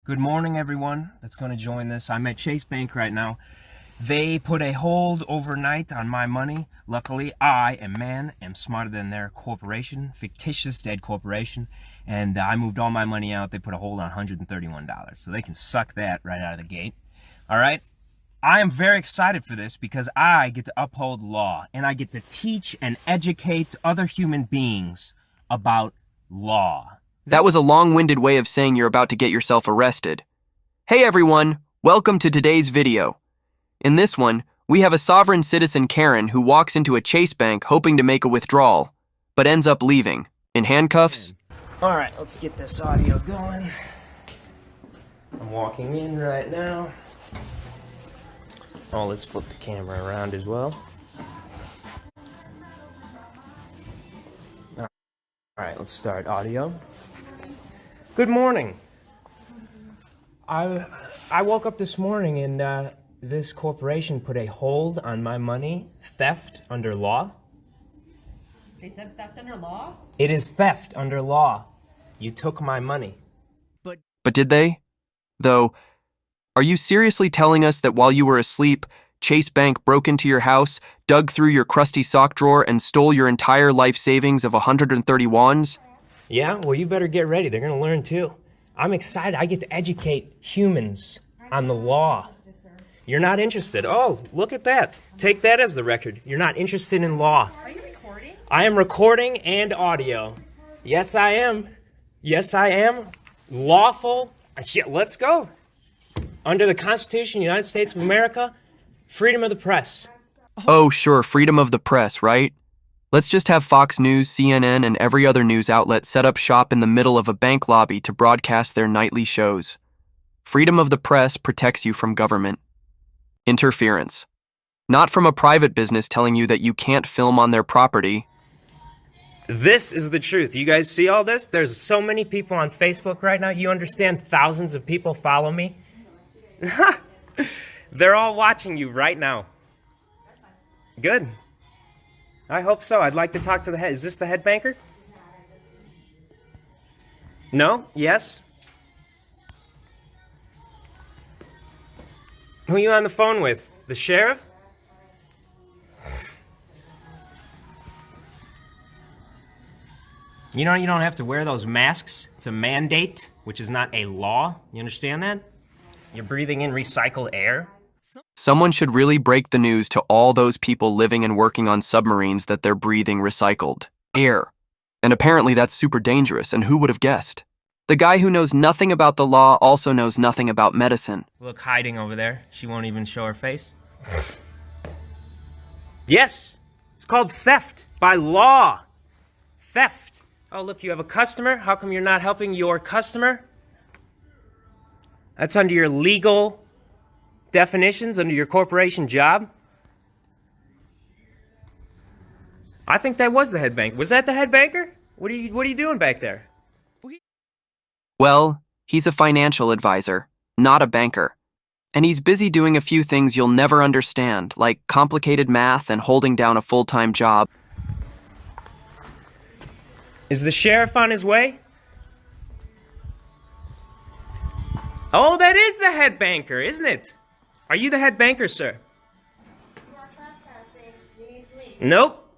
Good morning, everyone that's going to join this. I'm at Chase Bank right now. They put a hold overnight on my money. Luckily, I am smarter than their corporation, fictitious dead corporation, and I moved all my money out. They put a hold on $131, so they can suck that right out of the gate. All right? I am very excited for this because I get to uphold law, and I get to teach and educate other human beings about law. That was a long-winded way of saying you're about to get yourself arrested. Hey everyone, welcome to today's video. In this one, we have a sovereign citizen Karen who walks into a Chase Bank hoping to make a withdrawal, but ends up leaving, in handcuffs. All right, let's get this audio going. I'm walking in right now. Oh, let's flip the camera around as well. All right, let's start audio. Good morning. I woke up this morning and this corporation put a hold on my money. Theft under law. They said theft under law? It is theft under law. You took my money. But did they? Though, are you seriously telling us that while you were asleep, Chase Bank broke into your house, dug through your crusty sock drawer, and stole your entire life savings of 130 wands? Yeah, well, you better get ready. They're going to learn too. I'm excited. I get to educate humans on the law. You're not interested. Oh, look at that. Take that as the record. You're not interested in law. Are you recording? I am recording and audio. Yes, I am. Yes, I am. Lawful. Yeah, let's go. Under the Constitution of the United States of America, freedom of the press. Oh, sure, freedom of the press, right? Let's just have Fox News, CNN, and every other news outlet set up shop in the middle of a bank lobby to broadcast their nightly shows. Freedom of the press protects you from government interference. Not from a private business telling you that you can't film on their property. This is the truth. You guys see all this? There's so many people on Facebook right now. You understand thousands of people follow me? They're all watching you right now. Good. I hope so. I'd like to talk to the head. Is this the head banker? No? Yes? Who are you on the phone with? The sheriff? You know you don't have to wear those masks. It's a mandate, which is not a law. You understand that? You're breathing in recycled air. Someone should really break the news to all those people living and working on submarines that they're breathing recycled air. And apparently that's super dangerous, and who would have guessed? The guy who knows nothing about the law also knows nothing about medicine. Look, hiding over there. She won't even show her face. Yes, it's called theft by law. Theft. Oh, look, you have a customer. How come you're not helping your customer? That's under your legal definitions, under your corporation job. I think that was the head bank. Was that the head banker? What are you doing back there? Well, he's a financial advisor, not a banker. And he's busy doing a few things you'll never understand, like complicated math and holding down a full-time job. Is the sheriff on his way? Oh, that is the head banker, isn't it? Are you the head banker, sir? You are trespassing. You need to leave. Nope.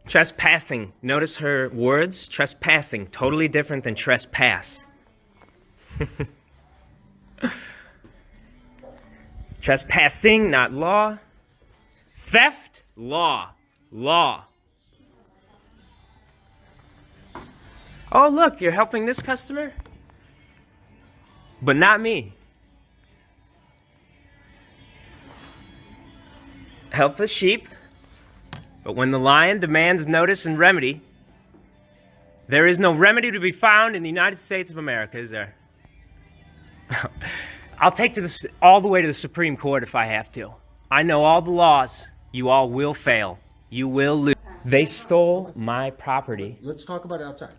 Trespassing. Notice her words? Trespassing. Totally different than trespass. Trespassing, not law. Theft, law. Law. Oh, look, you're helping this customer? But not me. Help the sheep, but when the lion demands notice and remedy, there is no remedy to be found in the United States of America, is there? I'll take all the way to the Supreme Court if I have to. I know all the laws. You all will fail. You will lose. They stole my property. Let's talk about it outside.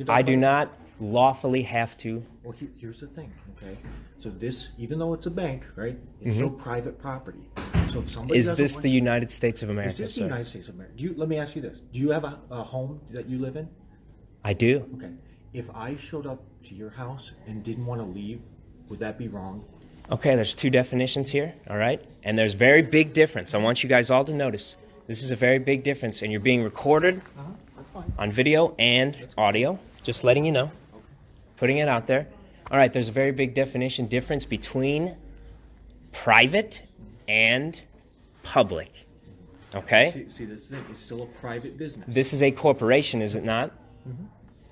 I do not lawfully have to. Well, here's the thing, okay? So this, even though it's a bank, right? It's still private property. So if somebody Is this the United States of America, Is this sir? the United States of America? Let me ask you this: do you have a home that you live in? I do. Okay. If I showed up to your house and didn't want to leave, would that be wrong? Okay, there's two definitions here, all right? And there's very big difference. I want you guys all to notice. This is a very big difference, and you're being recorded That's fine. on video and audio. Just letting you know. Putting it out there. All right, there's a very big difference between private and public. Okay? See, this thing is still a private business. This is a corporation, is it not?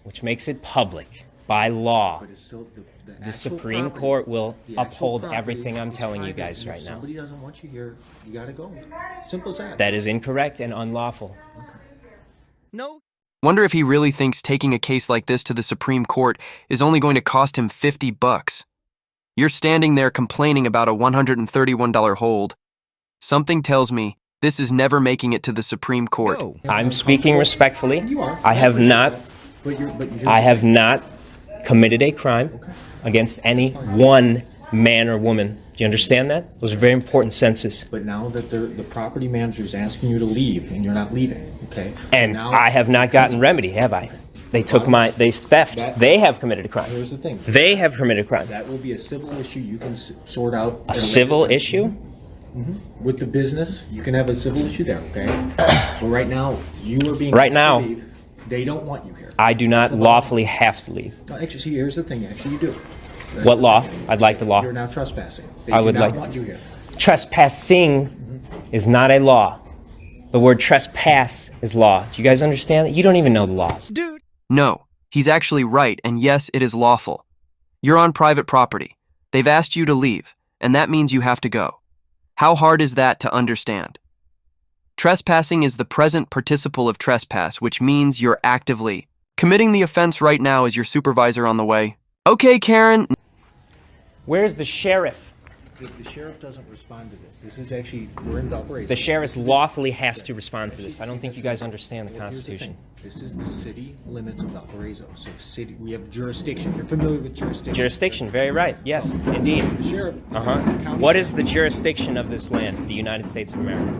Which makes it public by law. But it's still the The actual Supreme property- Court will the actual uphold property everything I'm is telling you private, guys and right if now. somebody doesn't want you here, you gotta go. Simple as that. That is incorrect and unlawful. Wonder if he really thinks taking a case like this to the Supreme Court is only going to cost him $50. You're standing there complaining about a $131 hold. Something tells me this is never making it to the Supreme Court. I'm speaking respectfully. You are. I have not But you're I have not committed a crime against any one man or woman. Do you understand that? Those are very important senses. But now that the property manager is asking you to leave, and you're not leaving, okay? And now, I have not gotten remedy, have I? They took they theft. They have committed a crime. Here's the thing. They have committed a crime. That will be a civil issue you can sort out. A civil issue? With the business, you can have a civil issue there, okay? But right now, you are being Right asked to now- leave. They don't want you here. I do not lawfully have to leave. No, actually, see, here's the thing. Actually, you do. What law? I'd like the law. You're now trespassing. They I do would not like- want you here. Trespassing is not a law. The word trespass is law. Do you guys understand that? You don't even know the laws. No, he's actually right, and yes, it is lawful. You're on private property. They've asked you to leave, and that means you have to go. How hard is that to understand? Trespassing is the present participle of trespass, which means you're actively committing the offense. Right now is your supervisor on the way. Okay, Karen. Where's the sheriff? The sheriff doesn't respond to this. This is actually, we're in the operation. The sheriff lawfully has to respond to this. I don't think you guys understand the Well, here's the Constitution. thing. This is the city limits of Valparaiso. So city, we have jurisdiction. You're familiar with jurisdiction. Jurisdiction, very right. Yes, indeed. The sheriff. Uh-huh. What is the jurisdiction of this land, the United States of America?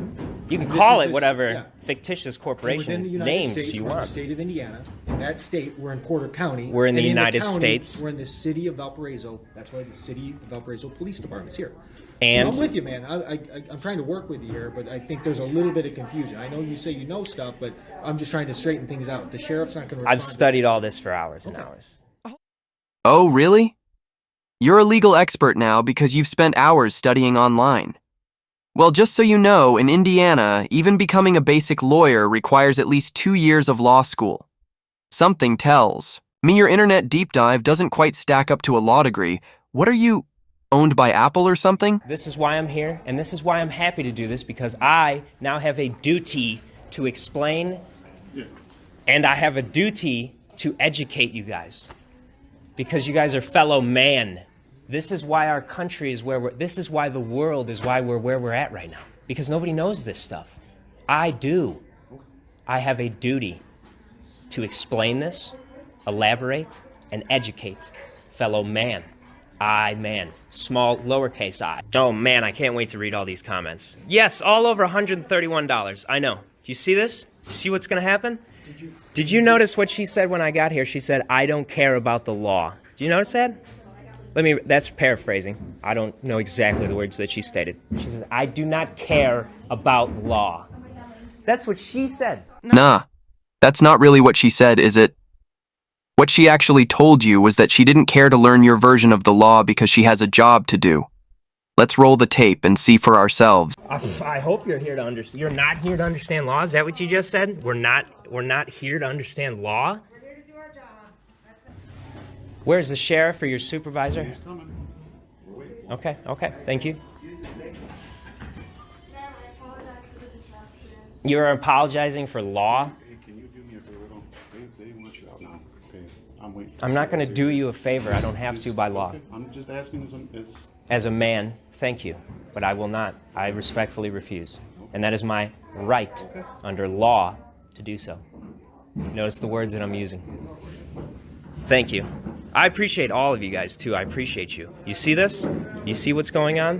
You can call it whatever fictitious Within corporation the United names States, you we're in the want. state of Indiana. In that state, we're in Porter County. We're in the And United county, States. We're in the city of Valparaiso. That's why the city of Valparaiso Police Department's here. And- I'm with you, man. I'm trying to work with you here, but I think there's a little bit of confusion. I know you say you know stuff, but I'm just trying to straighten things out. The sheriff's not going to. I've studied all this for hours and hours. Oh, really? You're a legal expert now because you've spent hours studying online. Well, just so you know, in Indiana, even becoming a basic lawyer requires at least 2 years of law school. Something tells me your internet deep dive doesn't quite stack up to a law degree. What are you, owned by Apple or something? This is why I'm here, and this is why I'm happy to do this, because I now have a duty to explain, and I have a duty to educate you guys, because you guys are fellow man. This is why our country is where this is why the world is why we're where we're at right now, because nobody knows this stuff. I do. I have a duty to explain this, elaborate, and educate fellow man. Man. Small, lowercase I. Oh man, I can't wait to read all these comments. Yes, all over $131. I know. Do you see this? You see what's gonna happen? Did you notice what she said when I got here? She said, I don't care about the law. Do you notice that? That's paraphrasing. I don't know exactly the words that she stated. She says, I do not care about law. That's what she said. Nah, that's not really what she said, is it? What she actually told you was that she didn't care to learn your version of the law because she has a job to do. Let's roll the tape and see for ourselves. I hope you're here to understand. You're not here to understand law? Is that what you just said? We're not here to understand law? We're here to do our job. That's it. Where's the sheriff or your supervisor? Okay, thank you. Ma'am, I apologize for the disruption. You're apologizing for law? Hey, can you do me a favor? They want you out now. Okay, I'm waiting. I'm not going to do you a favor. I don't have to by law. Okay, I'm just asking as As a man, thank you, but I will not. I respectfully refuse. And that is my right under law to do so. Notice the words that I'm using. Thank you. I appreciate all of you guys, too. I appreciate you. You see this? You see what's going on?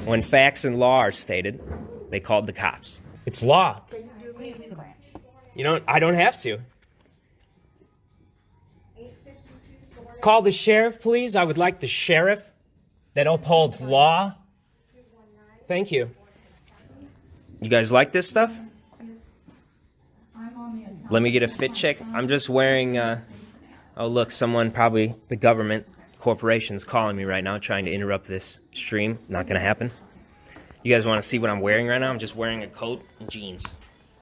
When facts and law are stated, they called the cops. It's law. You don't, I don't have to. Call the sheriff, please. I would like the sheriff that upholds law. Thank you. You guys like this stuff? Let me get a fit check. I'm just wearing, oh look, someone, probably the government, corporation's calling me right now, trying to interrupt this stream. Not gonna happen. You guys wanna see what I'm wearing right now? I'm just wearing a coat and jeans.